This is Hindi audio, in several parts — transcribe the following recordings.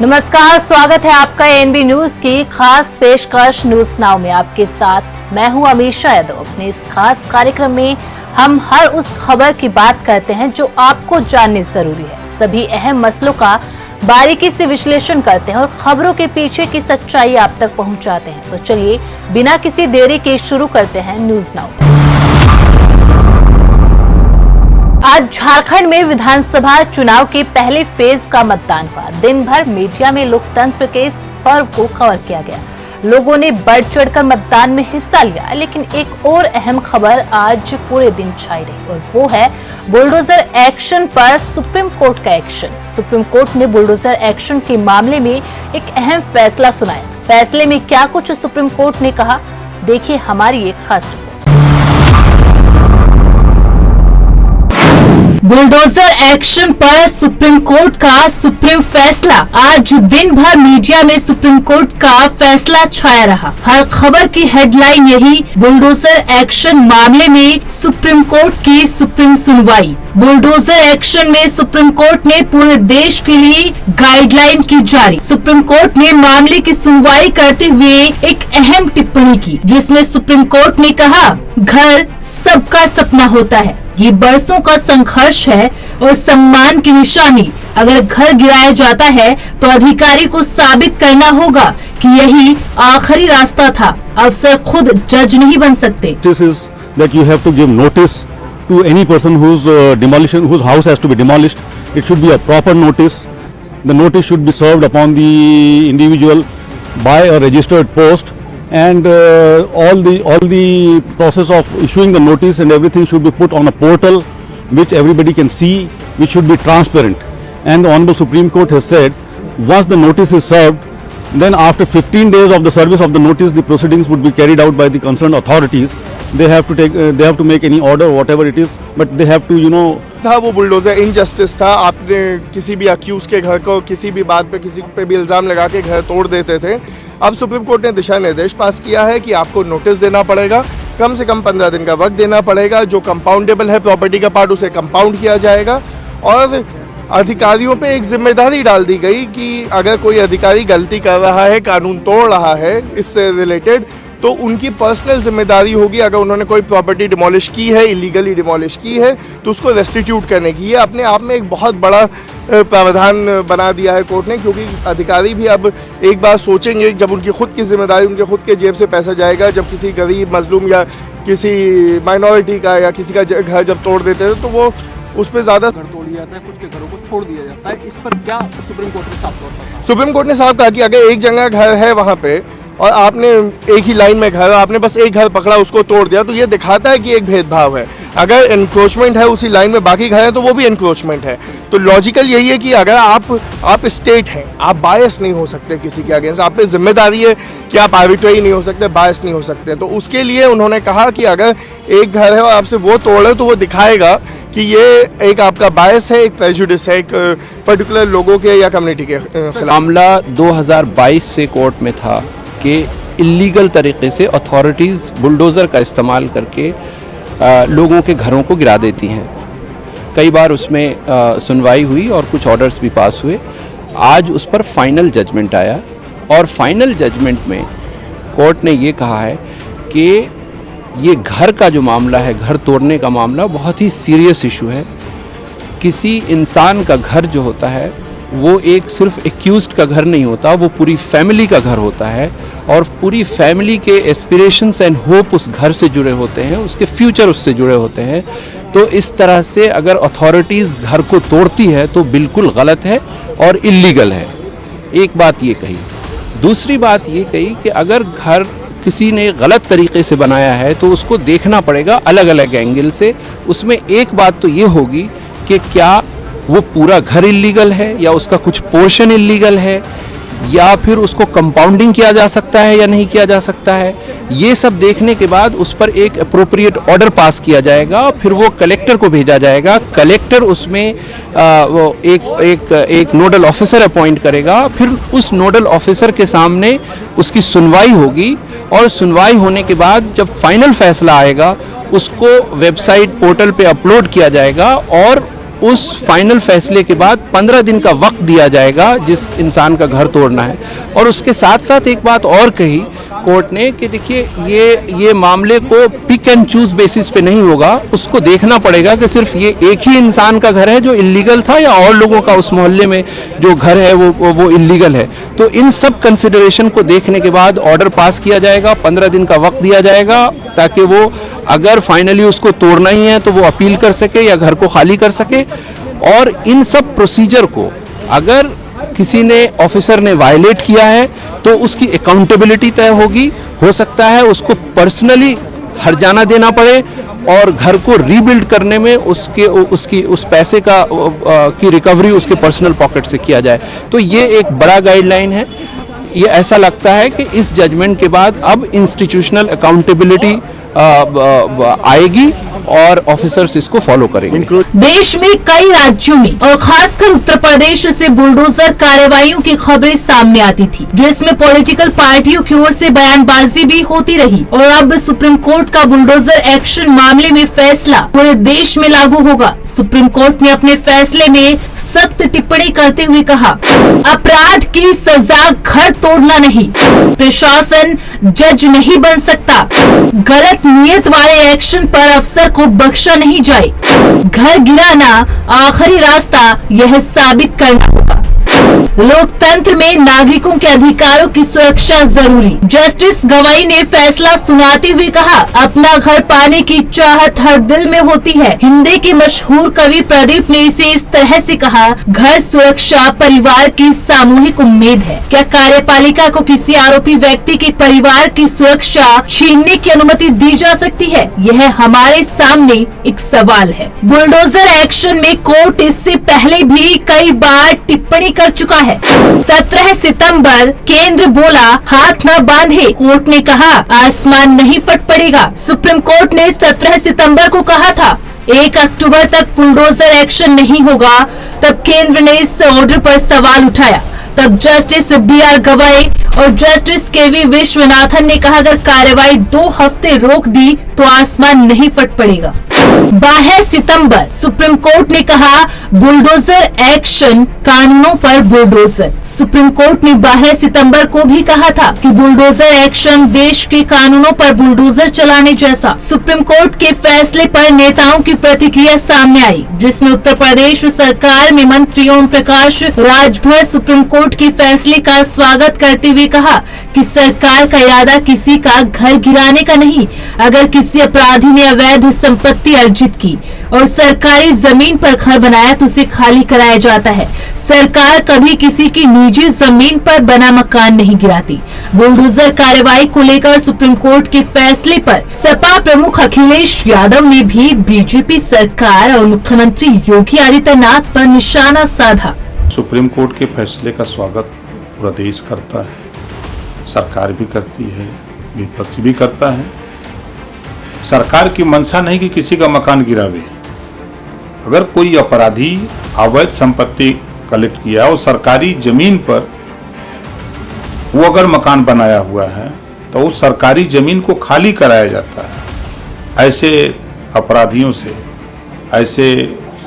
नमस्कार, स्वागत है आपका एएनबी न्यूज की खास पेशकश न्यूज नाउ में। आपके साथ मैं हूं अमीशा यादव। अपने इस खास कार्यक्रम में हम हर उस खबर की बात करते हैं जो आपको जाननी जरूरी है। सभी अहम मसलों का बारीकी से विश्लेषण करते हैं और खबरों के पीछे की सच्चाई आप तक पहुंचाते हैं। तो चलिए बिना किसी देरी के शुरू करते हैं न्यूज नाउ। आज झारखंड में विधानसभा चुनाव के पहले फेज का मतदान हुआ। दिन भर मीडिया में लोकतंत्र के इस पर्व को कवर किया गया। लोगों ने बढ़ चढ़कर मतदान में हिस्सा लिया, लेकिन एक और अहम खबर आज पूरे दिन छाई रही और वो है बुलडोजर एक्शन पर सुप्रीम कोर्ट का एक्शन। सुप्रीम कोर्ट ने बुलडोजर एक्शन के मामले में एक अहम फैसला सुनाया। फैसले में क्या कुछ सुप्रीम कोर्ट ने कहा, देखिए हमारी एक खास रिपोर्ट। बुलडोजर एक्शन पर सुप्रीम कोर्ट का सुप्रीम फैसला। आज दिन भर मीडिया में सुप्रीम कोर्ट का फैसला छाया रहा। हर खबर की हेडलाइन यही, बुलडोजर एक्शन मामले में सुप्रीम कोर्ट की सुप्रीम सुनवाई। बुलडोजर एक्शन में सुप्रीम कोर्ट ने पूरे देश के लिए गाइडलाइन की जारी। सुप्रीम कोर्ट ने मामले की सुनवाई करते हुए एक अहम टिप्पणी की, जिसमें सुप्रीम कोर्ट ने कहा, घर सबका सपना होता है, ये बरसों का संघर्ष है और सम्मान की निशानी। अगर घर गिराया जाता है तो अधिकारी को साबित करना होगा कि यही आखिरी रास्ता था। अफसर खुद जज नहीं बन सकते। This is that you have to give notice to any person whose house has to be demolished. It should be a proper notice. The notice should be served upon the individual by a registered post. And all the process of issuing the notice and everything should be put on a portal which everybody can see, which should be transparent. And the Honorable Supreme Court has said, once the notice is served, then after 15 days of the service of the notice, the proceedings would be carried out by the concerned authorities. They have to make any order, whatever it is, but they have to, था वो बुलडोजर इनजस्टिस था। आपने किसी भी अक्यूज के घर को किसी भी बात पे किसी पे भी इल्जाम लगा के घर तोड़ देते थे। अब सुप्रीम कोर्ट ने दिशा निर्देश पास किया है कि आपको नोटिस देना पड़ेगा, कम से कम 15 दिन का वक्त देना पड़ेगा। जो कंपाउंडेबल है प्रॉपर्टी का पार्ट, उसे कंपाउंड किया जाएगा। और अधिकारियों पे एक जिम्मेदारी डाल दी गई कि अगर कोई अधिकारी गलती कर रहा है, कानून तोड़ रहा है इससे रिलेटेड, तो उनकी पर्सनल जिम्मेदारी होगी। अगर उन्होंने कोई प्रॉपर्टी डिमोलिश की है, इलीगली डिमोलिश की है, तो उसको रेस्टिट्यूट करने की। ये अपने आप में एक बहुत बड़ा प्रावधान बना दिया है कोर्ट ने, क्योंकि अधिकारी भी अब एक बार सोचेंगे, जब उनकी खुद की जिम्मेदारी, उनके खुद के जेब से पैसा जाएगा। जब किसी गरीब मजलूम या किसी माइनॉरिटी का या किसी का घर जब तोड़ देते हैं तो वो उस पर ज़्यादा घर तोड़ दिया जाता है, कुछ के घरों को छोड़ दिया जाता है। इस पर क्या सुप्रीम कोर्ट ने साफ तौर पर कहा? सुप्रीम कोर्ट ने साफ कहा कि अगर एक जगह घर है वहाँ पे और आपने एक ही लाइन में घर, आपने बस एक घर पकड़ा, उसको तोड़ दिया, तो ये दिखाता है कि एक भेदभाव है। अगर एनक्रोचमेंट है उसी लाइन में बाकी घर है तो वो भी एनक्रोचमेंट है। तो लॉजिकल यही है कि अगर आप स्टेट हैं, आप बायस नहीं हो सकते किसी के अगेंस्ट। आप पे जिम्मेदारी है कि आप आर्बिट्रेरी नहीं हो सकते, बायस नहीं हो सकते। तो उसके लिए उन्होंने कहा कि अगर एक घर है और आपसे वो तोड़ है तो वो दिखाएगा कि ये एक आपका बायस है, एक प्रेजुडिस है, एक पर्टिकुलर लोगों के या कम्युनिटी के खिलाफ। मामला 2022 से कोर्ट में था कि इलीगल तरीके से अथॉरिटीज़ बुलडोज़र का इस्तेमाल करके लोगों के घरों को गिरा देती हैं। कई बार उसमें सुनवाई हुई और कुछ ऑर्डर्स भी पास हुए। आज उस पर फाइनल जजमेंट आया और फाइनल जजमेंट में कोर्ट ने ये कहा है कि ये घर का जो मामला है, घर तोड़ने का मामला, बहुत ही सीरियस इशू है। किसी इंसान का घर जो होता है वो एक सिर्फ एक्यूज्ड का घर नहीं होता, वो पूरी फैमिली का घर होता है और पूरी फैमिली के एस्पिरेशंस एंड होप उस घर से जुड़े होते हैं, उसके फ्यूचर उससे जुड़े होते हैं। तो इस तरह से अगर अथॉरिटीज़ घर को तोड़ती है तो बिल्कुल गलत है और इल्लीगल है। एक बात ये कही। दूसरी बात ये कही कि अगर घर किसी ने गलत तरीके से बनाया है तो उसको देखना पड़ेगा अलग अलग एंगल से। उसमें एक बात तो ये होगी कि क्या वो पूरा घर इल्लीगल है या उसका कुछ पोर्शन इल्लीगल है, या फिर उसको कंपाउंडिंग किया जा सकता है या नहीं किया जा सकता है। ये सब देखने के बाद उस पर एक अप्रोप्रिएट ऑर्डर पास किया जाएगा, फिर वो कलेक्टर को भेजा जाएगा। कलेक्टर उसमें वो एक नोडल ऑफिसर अपॉइंट करेगा, फिर उस नोडल ऑफिसर के सामने उसकी सुनवाई होगी और सुनवाई होने के बाद जब फाइनल फैसला आएगा उसको वेबसाइट पोर्टल पे अपलोड किया जाएगा और उस फाइनल फैसले के बाद 15 दिन का वक्त दिया जाएगा जिस इंसान का घर तोड़ना है। और उसके साथ साथ एक बात और कही कोर्ट ने कि देखिए ये मामले को पिक एंड चूज बेसिस पे नहीं होगा, उसको देखना पड़ेगा कि सिर्फ ये एक ही इंसान का घर है जो इलीगल था या और लोगों का उस मोहल्ले में जो घर है वो इलीगल है। तो इन सब कंसिडरेशन को देखने के बाद ऑर्डर पास किया जाएगा, 15 दिन का वक्त दिया जाएगा ताकि वो अगर फाइनली उसको तोड़ना ही है तो वो अपील कर सके या घर को खाली कर सके। और इन सब प्रोसीजर को अगर किसी ने ऑफिसर ने वायलेट किया है तो उसकी अकाउंटेबिलिटी तय होगी। हो सकता है उसको पर्सनली हर्जाना देना पड़े और घर को रीबिल्ड करने में उस पैसे की रिकवरी उसके पर्सनल पॉकेट से किया जाए। तो ये एक बड़ा गाइडलाइन है। ये ऐसा लगता है कि इस जजमेंट के बाद अब इंस्टीट्यूशनल अकाउंटेबिलिटी आएगी और ऑफिसर्स इसको फॉलो करेंगे। देश में कई राज्यों में और खासकर उत्तर प्रदेश से बुलडोजर कार्रवाइयों की खबरें सामने आती थी, जिसमें पॉलिटिकल पार्टियों की ओर से बयानबाजी भी होती रही। और अब सुप्रीम कोर्ट का बुलडोजर एक्शन मामले में फैसला पूरे देश में लागू होगा। सुप्रीम कोर्ट ने अपने फैसले में सख्त टिप्पणी करते हुए कहा, अपराध की सजा घर तोड़ना नहीं, प्रशासन जज नहीं बन सकता, गलत नियत वाले एक्शन पर अफसर को बख्शा नहीं जाए, घर गिराना आखिरी रास्ता यह साबित करना होगा। लोकतंत्र में नागरिकों के अधिकारों की सुरक्षा जरूरी। जस्टिस गवाई ने फैसला सुनाते हुए कहा, अपना घर पाने की चाहत हर दिल में होती है। हिंदी के मशहूर कवि प्रदीप ने इसे इस तरह से कहा, घर सुरक्षा परिवार की सामूहिक उम्मीद है। क्या कार्यपालिका को किसी आरोपी व्यक्ति के परिवार की सुरक्षा छीनने की अनुमति दी जा सकती है? यह हमारे सामने एक सवाल है। बुलडोजर एक्शन में कोर्ट इससे पहले भी कई बार टिप्पणी कर चुका है। 17 सितंबर केंद्र बोला हाथ न बांधे, कोर्ट ने कहा आसमान नहीं फट पड़ेगा। सुप्रीम कोर्ट ने 17 सितंबर को कहा था 1 अक्टूबर तक बुलडोजर एक्शन नहीं होगा। तब केंद्र ने इस ऑर्डर पर सवाल उठाया। तब जस्टिस BR गवाई और जस्टिस KV विश्वनाथन ने कहा, अगर कार्रवाई 2 हफ्ते रोक दी तो आसमान नहीं फट पड़ेगा। 12 सितंबर सुप्रीम कोर्ट ने कहा, बुलडोजर एक्शन कानूनों पर बुलडोजर। सुप्रीम कोर्ट ने 12 सितंबर को भी कहा था कि बुलडोजर एक्शन देश के कानूनों पर बुलडोजर चलाने जैसा। सुप्रीम कोर्ट के फैसले पर नेताओं की प्रतिक्रिया सामने आई, जिसमें उत्तर प्रदेश सरकार में मंत्री ओम प्रकाश राजभर सुप्रीम कोर्ट के फैसले का स्वागत करते हुए कहा कि सरकार का इरादा किसी का घर गिराने का नहीं। अगर किसी अपराधी ने अवैध संपत्ति अर्जित की और सरकारी जमीन पर घर बनाया तो उसे खाली कराया जाता है। सरकार कभी किसी की निजी जमीन पर बना मकान नहीं गिराती। बुलडोजर कार्रवाई को लेकर सुप्रीम कोर्ट के फैसले पर सपा प्रमुख अखिलेश यादव ने भी बीजेपी सरकार और मुख्यमंत्री योगी आदित्यनाथ पर निशाना साधा। सुप्रीम कोर्ट के फैसले का स्वागत पूरा देश करता है, सरकार भी करती है, विपक्ष भी करता है। सरकार की मंशा नहीं कि किसी का मकान गिरावे। अगर कोई अपराधी अवैध संपत्ति कलेक्ट किया और सरकारी जमीन पर वो अगर मकान बनाया हुआ है तो उस सरकारी जमीन को खाली कराया जाता है। ऐसे अपराधियों से, ऐसे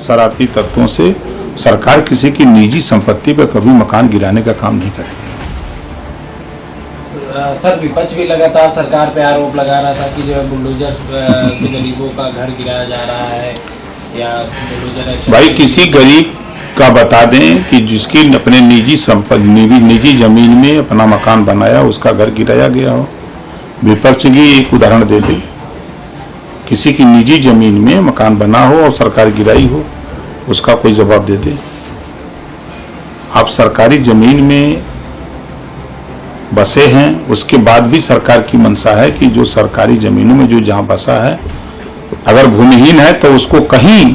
शरारती तत्वों से सरकार किसी की निजी संपत्ति पर कभी मकान गिराने का काम नहीं करती। सर, विपक्ष भी लगातार सरकार पे आरोप लगा रहा था कि जो है बुलडोजर से गरीबों का घर गिराया जा रहा है या बुलडोजर एक्शन। भाई किसी गरीब का बता दें कि जिसकी अपने निजी संपत्ति, निजी जमीन में अपना मकान बनाया, उसका घर गिराया गया हो। विपक्ष की एक उदाहरण दे दे, किसी की निजी जमीन में मकान बना हो और सरकार गिराई हो, उसका कोई जवाब दे दे। आप सरकारी जमीन में बसे हैं, उसके बाद भी सरकार की मंशा है कि जो सरकारी जमीनों में जो जहां बसा है, अगर भूमिहीन है तो उसको कहीं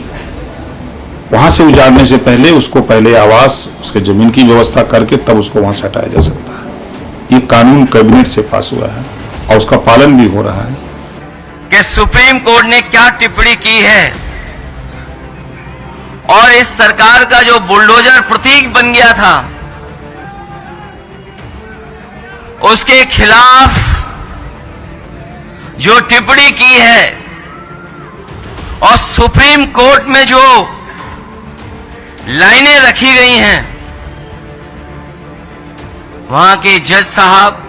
वहां से उजाड़ने से पहले उसको पहले आवास, उसके जमीन की व्यवस्था करके तब उसको वहां से हटाया जा सकता है। ये कानून कैबिनेट से पास हुआ है और उसका पालन भी हो रहा है। कि सुप्रीम कोर्ट ने क्या टिप्पणी की है और इस सरकार का जो बुलडोजर प्रतीक बन गया था उसके खिलाफ जो टिप्पणी की है और सुप्रीम कोर्ट में जो लाइनें रखी गई हैं, वहां के जज साहब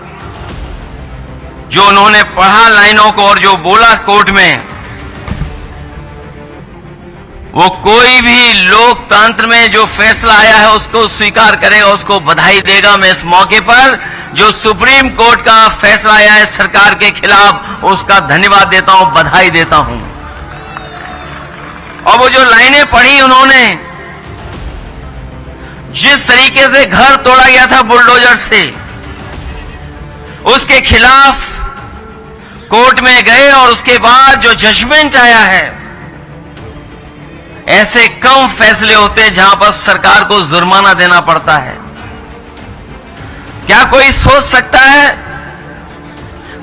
जो उन्होंने पढ़ा लाइनों को और जो बोला कोर्ट में, वो कोई भी लोकतंत्र में जो फैसला आया है उसको स्वीकार करेगा, उसको बधाई देगा। मैं इस मौके पर जो सुप्रीम कोर्ट का फैसला आया है सरकार के खिलाफ, उसका धन्यवाद देता हूं, बधाई देता हूं। और वो जो लाइनें पढ़ी उन्होंने, जिस तरीके से घर तोड़ा गया था बुलडोजर से, उसके खिलाफ कोर्ट में गए और उसके बाद जो जजमेंट आया है, ऐसे कम फैसले होते हैं जहां पर सरकार को जुर्माना देना पड़ता है। क्या कोई सोच सकता है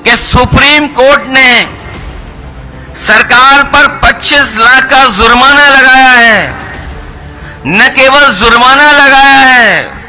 कि सुप्रीम कोर्ट ने सरकार पर 25 लाख का जुर्माना लगाया है? न केवल जुर्माना लगाया है,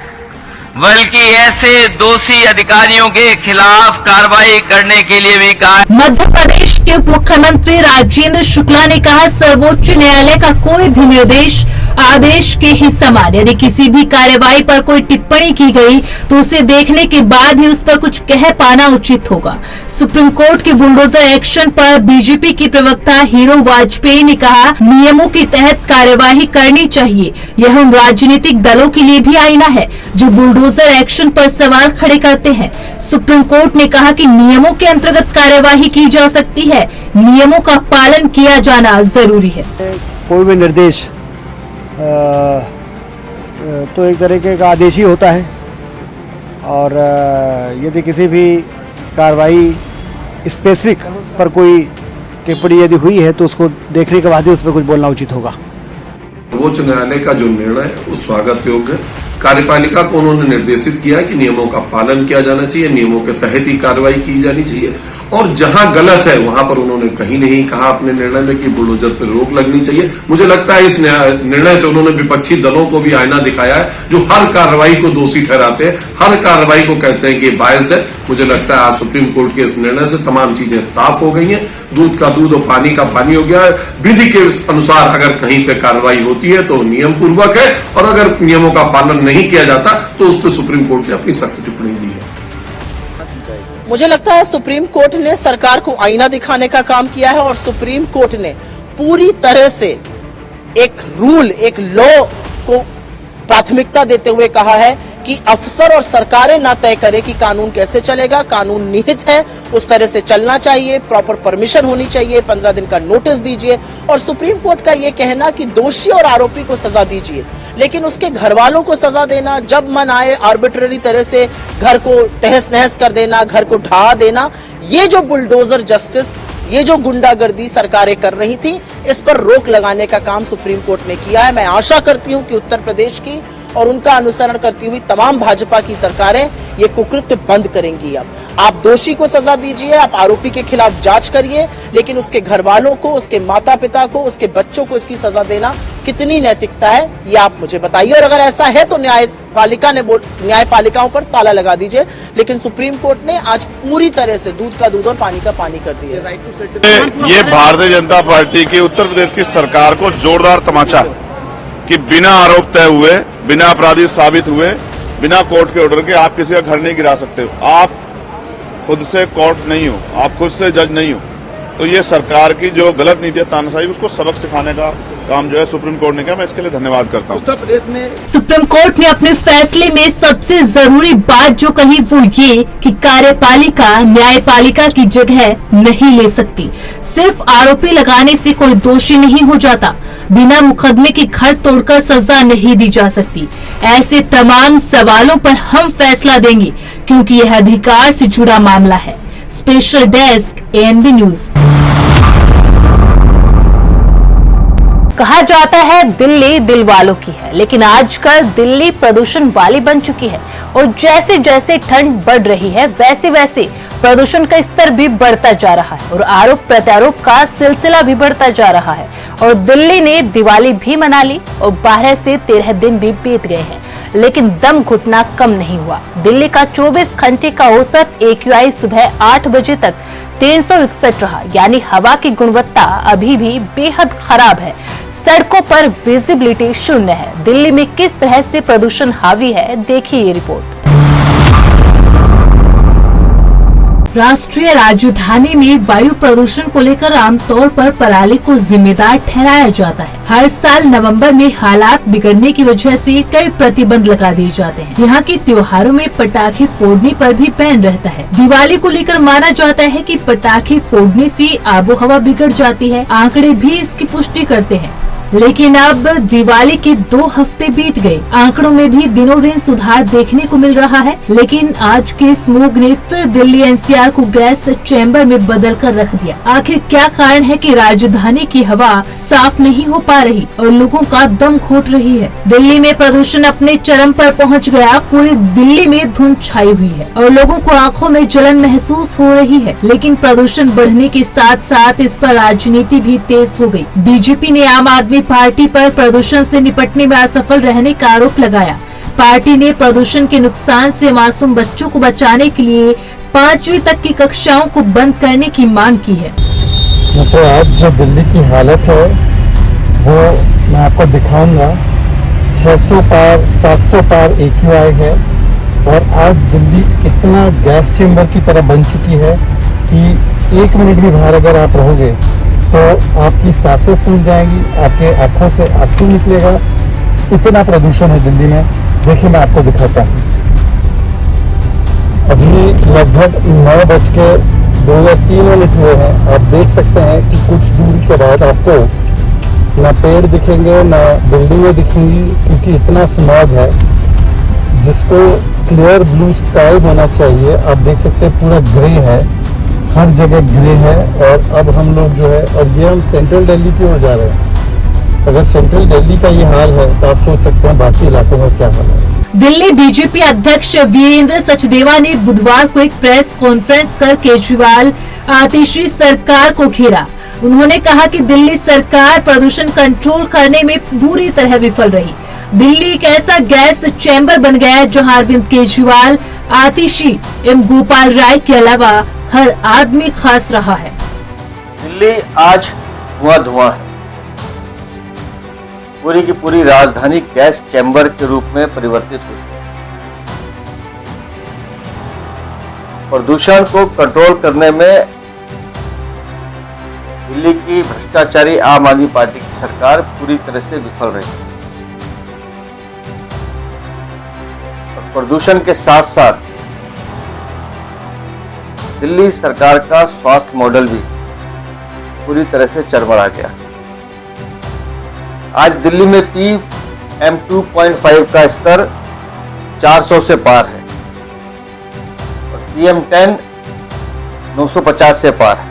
बल्कि ऐसे दोषी अधिकारियों के खिलाफ कार्रवाई करने के लिए भी कहा। मध्य प्रदेश के उप मुख्यमंत्री राजेंद्र शुक्ला ने कहा, सर्वोच्च न्यायालय का कोई भी निर्देश आदेश के ही समान, यदि किसी भी कार्यवाही पर कोई टिप्पणी की गई तो उसे देखने के बाद ही उस पर कुछ कह पाना उचित होगा। सुप्रीम कोर्ट के बुलडोजर एक्शन पर बीजेपी की प्रवक्ता हीरो वाजपेयी ने कहा, नियमों के तहत कार्यवाही करनी चाहिए। यह उन राजनीतिक दलों के लिए भी आईना है जो बुलडोजर एक्शन पर सवाल खड़े करते हैं। सुप्रीम कोर्ट ने कहा कि नियमों के अंतर्गत कार्यवाही की जा सकती है, नियमों का पालन किया जाना जरूरी है। कोई भी निर्देश तो एक तरीके का आदेश ही होता है, और यदि किसी भी कार्रवाई स्पेसिफिक पर कोई टिप्पणी यदि हुई है तो उसको देखने के बाद ही उस पर कुछ बोलना उचित होगा। सर्वोच्च न्यायालय का जो निर्णय है वो स्वागत योग्य है। कार्यपालिका को उन्होंने निर्देशित किया कि नियमों का पालन किया जाना चाहिए, नियमों के तहत ही कार्रवाई की जानी चाहिए, और जहां गलत है वहां पर उन्होंने कहीं नहीं कहा अपने निर्णय में कि बुलडोजर पर रोक लगनी चाहिए। मुझे लगता है इस निर्णय से उन्होंने विपक्षी दलों को भी आईना दिखाया है, जो हर कार्रवाई को दोषी ठहराते हैं, हर कार्रवाई को कहते हैं कि बायस्ड है। मुझे लगता है आज सुप्रीम कोर्ट के इस निर्णय से तमाम चीजें साफ हो गई हैं, दूध का दूध और पानी का पानी हो गया है। विधि के अनुसार अगर कहीं पे कार्रवाई होती है तो नियम पूर्वक है, और अगर नियमों का पालन नहीं किया जाता तो उस पर सुप्रीम कोर्ट ने अपनी सख्त टिप्पणी दी है। मुझे लगता है सुप्रीम कोर्ट ने सरकार को आईना दिखाने का काम किया है, और सुप्रीम कोर्ट ने पूरी तरह से एक रूल, एक लॉ को प्राथमिकता देते हुए कहा है कि अफसर और सरकारें ना तय करें कि कानून कैसे चलेगा, कानून निहित है उस तरह से चलना चाहिए, प्रॉपर परमिशन होनी चाहिए, 15 दिन का नोटिस दीजिए। और सुप्रीम कोर्ट का ये कहना कि दोषी और आरोपी को सजा दीजिए, लेकिन उसके घर वालों को सजा देना, जब मन आए आर्बिट्ररी तरह से घर को तहस नहस कर देना, घर को ढहा देना, ये जो बुलडोजर जस्टिस, ये जो गुंडागर्दी सरकारें कर रही थी, इस पर रोक लगाने का काम सुप्रीम कोर्ट ने किया है। मैं आशा करती हूं कि उत्तर प्रदेश की और उनका अनुसरण करती हुई तमाम भाजपा की सरकारें ये कुकृत्य बंद करेंगी। अब आप दोषी को सजा दीजिए, आप आरोपी के खिलाफ जांच करिए, लेकिन उसके घर वालों को, उसके माता पिता को, उसके बच्चों को इसकी सजा देना कितनी नैतिकता है, ये आप मुझे बताइए। और अगर ऐसा है तो न्यायपालिकाओं पर ताला लगा दीजिए। लेकिन सुप्रीम कोर्ट ने आज पूरी तरह से दूध का दूध और पानी का पानी कर दिया। ये भारतीय जनता पार्टी की उत्तर प्रदेश की सरकार को जोरदार तमाचा कि बिना आरोप तय हुए, बिना अपराधी साबित हुए, बिना कोर्ट के ऑर्डर के आप किसी का घर नहीं गिरा सकते हो। आप खुद से कोर्ट नहीं हो, आप खुद से जज नहीं हो। तो ये सरकार की जो गलत नीति है, तानाशाही, उसको सबक सिखाने का काम जो है सुप्रीम कोर्ट ने किया। मैं इसके लिए धन्यवाद करता हूँ। उत्तर प्रदेश में सुप्रीम कोर्ट ने अपने फैसले में सबसे जरूरी बात जो कही वो ये कि कार्यपालिका न्यायपालिका की जगह नहीं ले सकती। सिर्फ आरोपी लगाने से कोई दोषी नहीं हो जाता, बिना मुकदमे के घर तोड़कर सजा नहीं दी जा सकती। ऐसे तमाम सवालों पर हम फैसला देंगे क्योंकि यह अधिकार से जुड़ा मामला है। Special desk ANB news. कहा जाता है दिल्ली दिल वालों की है, लेकिन आजकल दिल्ली प्रदूषण वाली बन चुकी है और जैसे जैसे ठंड बढ़ रही है वैसे वैसे प्रदूषण का स्तर भी बढ़ता जा रहा है और आरोप प्रत्यारोप का सिलसिला भी बढ़ता जा रहा है। और दिल्ली ने दिवाली भी मना ली और 12 से 13 दिन भी बीत गए हैं, लेकिन दम घुटना कम नहीं हुआ। दिल्ली का 24 घंटे का औसत AQI सुबह 8 बजे तक 361 रहा, यानी हवा की गुणवत्ता अभी भी बेहद खराब है। सड़कों पर विजिबिलिटी शून्य है। दिल्ली में किस तरह से प्रदूषण हावी है, देखिए ये रिपोर्ट। राष्ट्रीय राजधानी में वायु प्रदूषण को लेकर आमतौर पर पराली को जिम्मेदार ठहराया जाता है। हर साल नवंबर में हालात बिगड़ने की वजह से कई प्रतिबंध लगा दिए जाते हैं। यहाँ के त्योहारों में पटाखे फोड़ने पर भी बैन रहता है। दिवाली को लेकर माना जाता है कि पटाखे फोड़ने से आबोहवा बिगड़ जाती है। आंकड़े भी इसकी पुष्टि करते हैं, लेकिन अब दिवाली के 2 हफ्ते बीत गए, आंकड़ों में भी दिनों दिन सुधार देखने को मिल रहा है। लेकिन आज के स्मोग ने फिर दिल्ली एनसीआर को गैस चैम्बर में बदल कर रख दिया। आखिर क्या कारण है कि राजधानी की हवा साफ नहीं हो पा रही और लोगों का दम घोट रही है? दिल्ली में प्रदूषण अपने चरम पर पहुंच गया। पूरी दिल्ली में धुंध छाई हुई है और लोगों को आंखों में जलन महसूस हो रही है। लेकिन प्रदूषण बढ़ने के साथ साथ इस पर राजनीति भी तेज हो गई। बीजेपी ने आम आदमी पार्टी पर प्रदूषण से निपटने में असफल रहने का आरोप लगाया। पार्टी ने प्रदूषण के नुकसान से मासूम बच्चों को बचाने के लिए 5वीं तक की कक्षाओं को बंद करने की मांग की है। तो आज जो दिल्ली की हालत है वो मैं आपको दिखाऊंगा। 600 पार 700 पार AQI है और आज दिल्ली इतना गैस चेम्बर की तरह बन चुकी है कि 1 मिनट भी बाहर अगर आप रहोगे तो आपकी सांसें फूल जाएंगी, आपके आंखों से आंसू निकलेगा। इतना प्रदूषण है दिल्ली में। देखिए मैं आपको दिखाता हूँ। अभी लगभग 9:02 या 3 मिनट हुए हैं। आप देख सकते हैं कि कुछ दूरी के बाद आपको ना पेड़ दिखेंगे ना बिल्डिंगें दिखेंगी, क्योंकि इतना स्मॉग है जिसको क्लियर ब्लू स्काई होना चाहिए। आप देख सकते हैं पूरा ग्रे है, हर जगह ग्रे है। और अब हम लोग जो है, और ये हम सेंट्रल दिल्ली की ओर जा रहे हैं। अगर सेंट्रल दिल्ली का ये हाल है तो आप सोच सकते हैं बाकी इलाकों में क्या हाल है। दिल्ली बीजेपी अध्यक्ष वीरेंद्र सचदेवा ने बुधवार को एक प्रेस कॉन्फ्रेंस कर केजरीवाल आतिशी सरकार को घेरा। उन्होंने कहा कि दिल्ली सरकार प्रदूषण कंट्रोल करने में बुरी तरह विफल रही। दिल्ली एक ऐसा गैस चैम्बर बन गया है जहां अरविंद केजरीवाल, आतिशी एवं गोपाल राय के अलावा हर आदमी खास रहा है। दिल्ली आज धुआं है। पूरी की पूरी राजधानी गैस चैम्बर के रूप में परिवर्तित हुई। प्रदूषण को कंट्रोल करने में दिल्ली की भ्रष्टाचारी आम आदमी पार्टी की सरकार पूरी तरह से विफल रही। और प्रदूषण के साथ साथ दिल्ली सरकार का स्वास्थ्य मॉडल भी पूरी तरह से चरमरा गया। आज दिल्ली में PM2.5 का स्तर 400 से पार है और PM10 950 से पार है।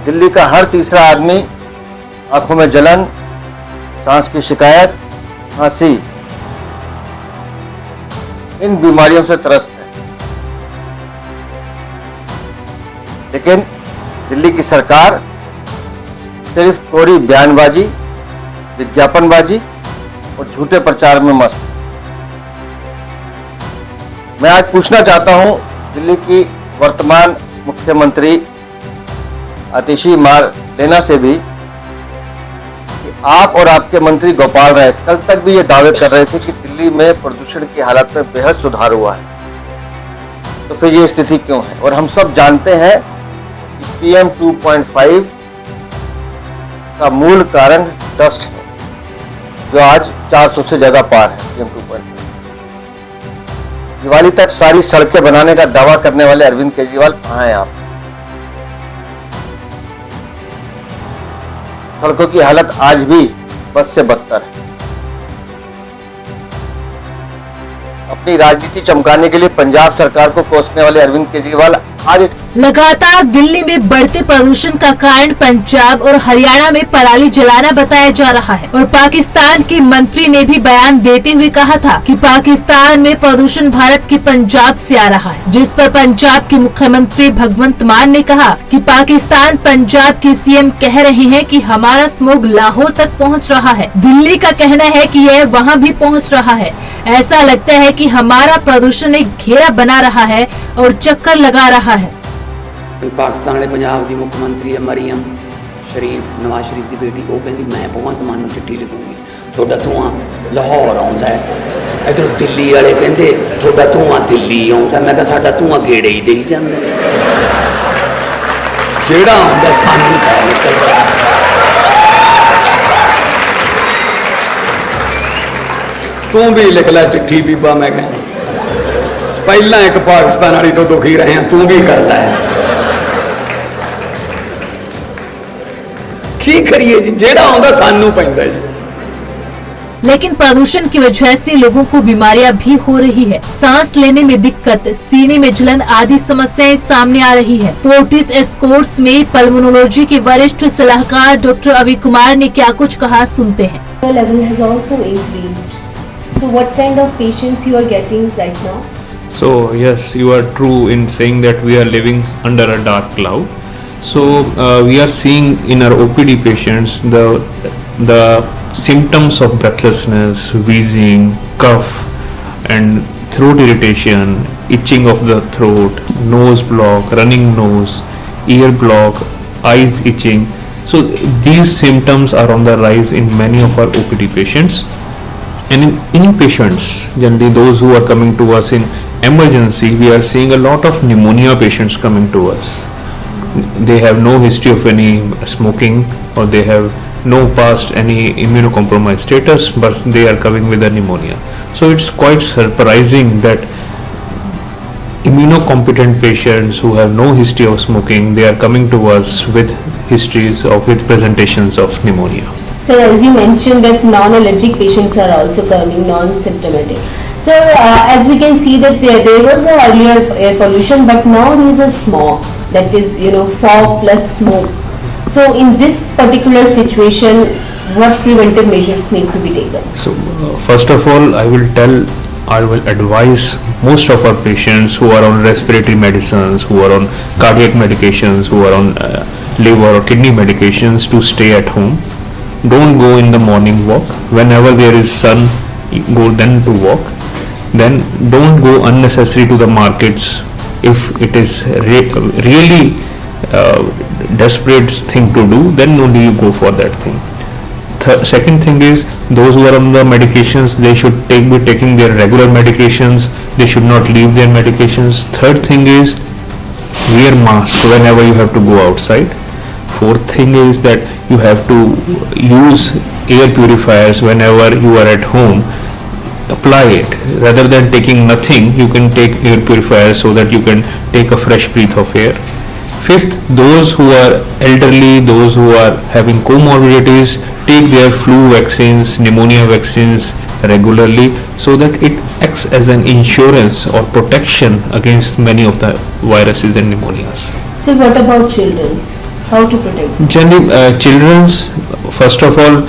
दिल्ली का हर तीसरा आदमी आंखों में जलन, सांस की शिकायत, खांसी, इन बीमारियों से त्रस्त है। लेकिन दिल्ली की सरकार सिर्फ कोरी बयानबाजी, विज्ञापनबाजी और झूठे प्रचार में मस्त। मैं आज पूछना चाहता हूं दिल्ली की वर्तमान मुख्यमंत्री आतिशी मार्लेना से भी कि आप और आपके मंत्री गोपाल राय कल तक भी ये दावे कर रहे थे कि दिल्ली में प्रदूषण की हालत में बेहद सुधार हुआ है, तो फिर ये स्थिति क्यों है? और हम सब जानते हैं कि PM2.5 का मूल कारण डस्ट है, जो आज 400 से ज्यादा पार है। PM2.5 दिवाली तक सारी सड़कें बनाने का दावा करने वाले अरविंद केजरीवाल कहां हैं आप? सड़कों की हालत आज भी बद से बदतर है। अपनी राजनीति चमकाने के लिए पंजाब सरकार को कोसने वाले अरविंद केजरीवाल आज लगातार दिल्ली में बढ़ते प्रदूषण का कारण पंजाब और हरियाणा में पराली जलाना बताया जा रहा है। और पाकिस्तान के मंत्री ने भी बयान देते हुए कहा था कि पाकिस्तान में प्रदूषण भारत के पंजाब से आ रहा है, जिस पर पंजाब के मुख्यमंत्री भगवंत मान ने कहा कि पाकिस्तान पंजाब के CM कह रहे हैं कि हमारा स्मोग लाहौर तक पहुंच रहा है। दिल्ली का कहना है कि यह वहां भी पहुंच रहा है। ऐसा लगता है कि हमारा प्रदूषण एक घेरा बना रहा है और चक्कर लगा रहा है। पाकिस्तान पंजाब की मुख्यमंत्री है मरियम शरीफ नवाज शरीफ की बेटी वो कहती मैं भगवंत मान नूं चिट्ठी लिखूंगी थोड़ा धुआं लाहौर आउंदा है इधरों दिल्ली वाले कहते थोड़ा धुआं दिल्ली आउंदा मैं कहा साडा धुआं गेड़े ही देई जांदा जेड़ा आउंदा सानूं पै निकलदा तू भी लिख लै चिट्ठी बीबा मैं कह पहला एक पाकिस्तान वाली तो दुखी रहे हैं तू भी कर लै की करिए जी जेड़ा आउंदा सानू पैंदा जी। लेकिन प्रदूषण की वजह से लोगों को बीमारियां भी हो रही है। सांस लेने में दिक्कत, सीने में जलन आदि समस्याएं सामने आ रही है। फोर्टिस एस्कॉर्ट्स में पल्मोनोलॉजी के वरिष्ठ सलाहकार डॉक्टर अभी कुमार ने क्या कुछ कहा, सुनते हैं। Level has also increased. So what kind of patients you are getting right now? So yes, you are true in saying that we are living under a dark cloud. So we are seeing in our OPD patients the symptoms of breathlessness, wheezing, cough, and throat irritation, itching of the throat, nose block, running nose, ear block, eyes itching. So these symptoms are on the rise in many of our OPD patients. And in inpatients, generally those who are coming to us in emergency, we are seeing a lot of pneumonia patients coming to us. They have no history of any smoking or they have no past any immunocompromised status, but they are coming with a pneumonia. So it's quite surprising that immunocompetent patients who have no history of smoking, they are coming to us with histories of with presentations of pneumonia. So as you mentioned that non-allergic patients are also coming, non-symptomatic. So as we can see that there was a earlier air pollution, but now there is a smog, that is fog plus smoke. So in this particular situation, what preventive measures need to be taken? So first of all, I will advise most of our patients who are on respiratory medicines, who are on cardiac medications, who are on liver or kidney medications to stay at home. Don't go in the morning walk. Whenever there is sun, go then to walk. Then don't go unnecessary to the markets. If it is really desperate thing to do, then only you go for that thing. Second thing is, those who are on the medications, they should be taking their regular medications. They should not leave their medications. Third thing is, wear mask whenever you have to go outside. Fourth thing is that you have to use air purifiers whenever you are at home. Apply it. Rather than taking nothing, you can take air purifiers so that you can take a fresh breath of air. Fifth, those who are elderly, those who are having comorbidities, take their flu vaccines, pneumonia vaccines regularly so that it acts as an insurance or protection against many of the viruses and pneumonias. So what about children's? How to protect them? Generally, children's, first of all,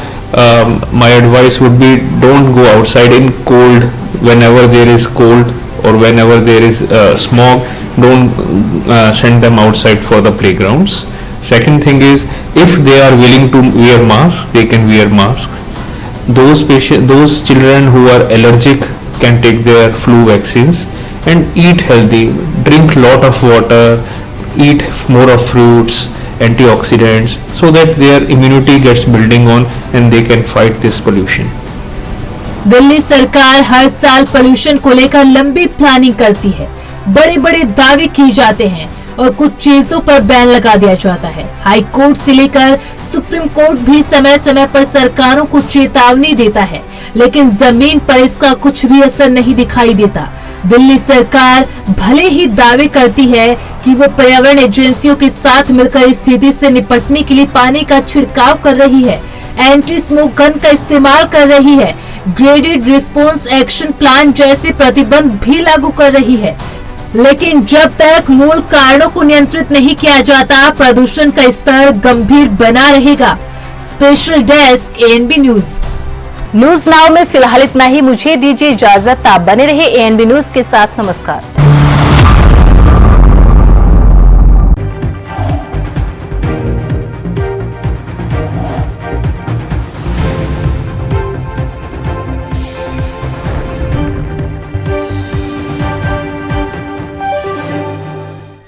my advice would be don't go outside in cold. Whenever there is cold or whenever there is smog, don't send them outside for the playgrounds. Second thing is, if they are willing to wear masks, they can wear masks. Those children who are allergic can take their flu vaccines and eat healthy, drink lot of water, eat more of fruits, antioxidants, so that their immunity gets building on and they can fight this pollution. Delhi सरकार हर साल पोल्यूशन को लेकर लंबी प्लानिंग करती है, बड़े बड़े दावे किए जाते हैं और कुछ चीजों पर बैन लगा दिया जाता है। हाई कोर्ट से लेकर सुप्रीम कोर्ट भी समय समय पर सरकारों को चेतावनी देता है, लेकिन जमीन पर इसका कुछ भी असर नहीं दिखाई देता। दिल्ली सरकार भले ही दावे करती है कि वो पर्यावरण एजेंसियों के साथ मिलकर स्थिति से निपटने के लिए पानी का छिड़काव कर रही है, एंटी स्मोक गन का इस्तेमाल कर रही है, ग्रेडेड रिस्पॉन्स एक्शन प्लान जैसे प्रतिबंध भी लागू कर रही है, लेकिन जब तक मूल कारणों को नियंत्रित नहीं किया जाता, प्रदूषण का स्तर गंभीर बना रहेगा। Special desk ANB news now में फिलहाल इतना ही। मुझे दीजिए इजाजत। आप बने रहे ANB न्यूज के साथ। नमस्कार।